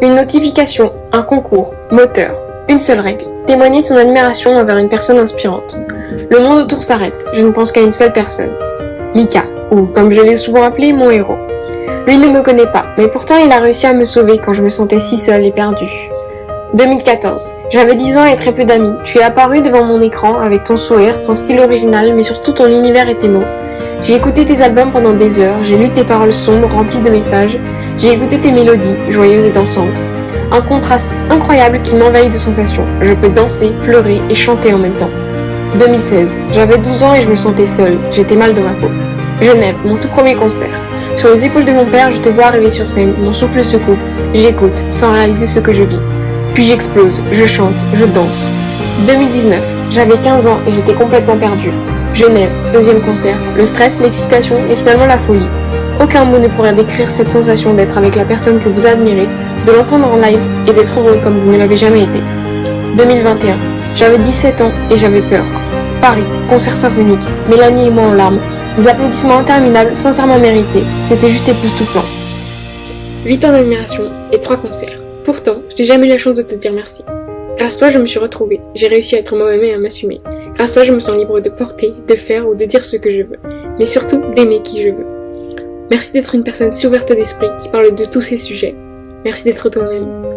Une notification, un concours, moteur, une seule règle, témoigner de son admiration envers une personne inspirante. Le monde autour s'arrête, je ne pense qu'à une seule personne. Mika, ou comme je l'ai souvent appelé, mon héros. Lui ne me connaît pas, mais pourtant il a réussi à me sauver quand je me sentais si seule et perdue. 2014. J'avais 10 ans et très peu d'amis. Tu es apparu devant mon écran avec ton sourire, ton style original, mais surtout ton univers et tes mots. J'ai écouté tes albums pendant des heures, j'ai lu tes paroles sombres remplies de messages, j'ai écouté tes mélodies, joyeuses et dansantes. Un contraste incroyable qui m'envahit de sensations. Je peux danser, pleurer et chanter en même temps. 2016. J'avais 12 ans et je me sentais seule, j'étais mal dans ma peau. Genève, mon tout premier concert. Sur les épaules de mon père, je te vois arriver sur scène, mon souffle se coupe, j'écoute, sans réaliser ce que je vis. Puis j'explose, je chante, je danse. 2019. J'avais 15 ans et j'étais complètement perdue. Genève, deuxième concert, le stress, l'excitation et finalement la folie. Aucun mot ne pourrait décrire cette sensation d'être avec la personne que vous admirez, de l'entendre en live et d'être heureux comme vous ne l'avez jamais été. 2021. J'avais 17 ans et j'avais peur. Paris, concert symphonique, Mélanie et moi en larmes, des applaudissements interminables, sincèrement mérités, c'était juste époustouflant. 8 ans d'admiration et 3 concerts. Pourtant, je n'ai jamais eu la chance de te dire merci. Grâce à toi, je me suis retrouvée, j'ai réussi à être moi-même et à m'assumer. Grâce à toi, je me sens libre de porter, de faire ou de dire ce que je veux, mais surtout d'aimer qui je veux. Merci d'être une personne si ouverte d'esprit qui parle de tous ces sujets. Merci d'être toi-même.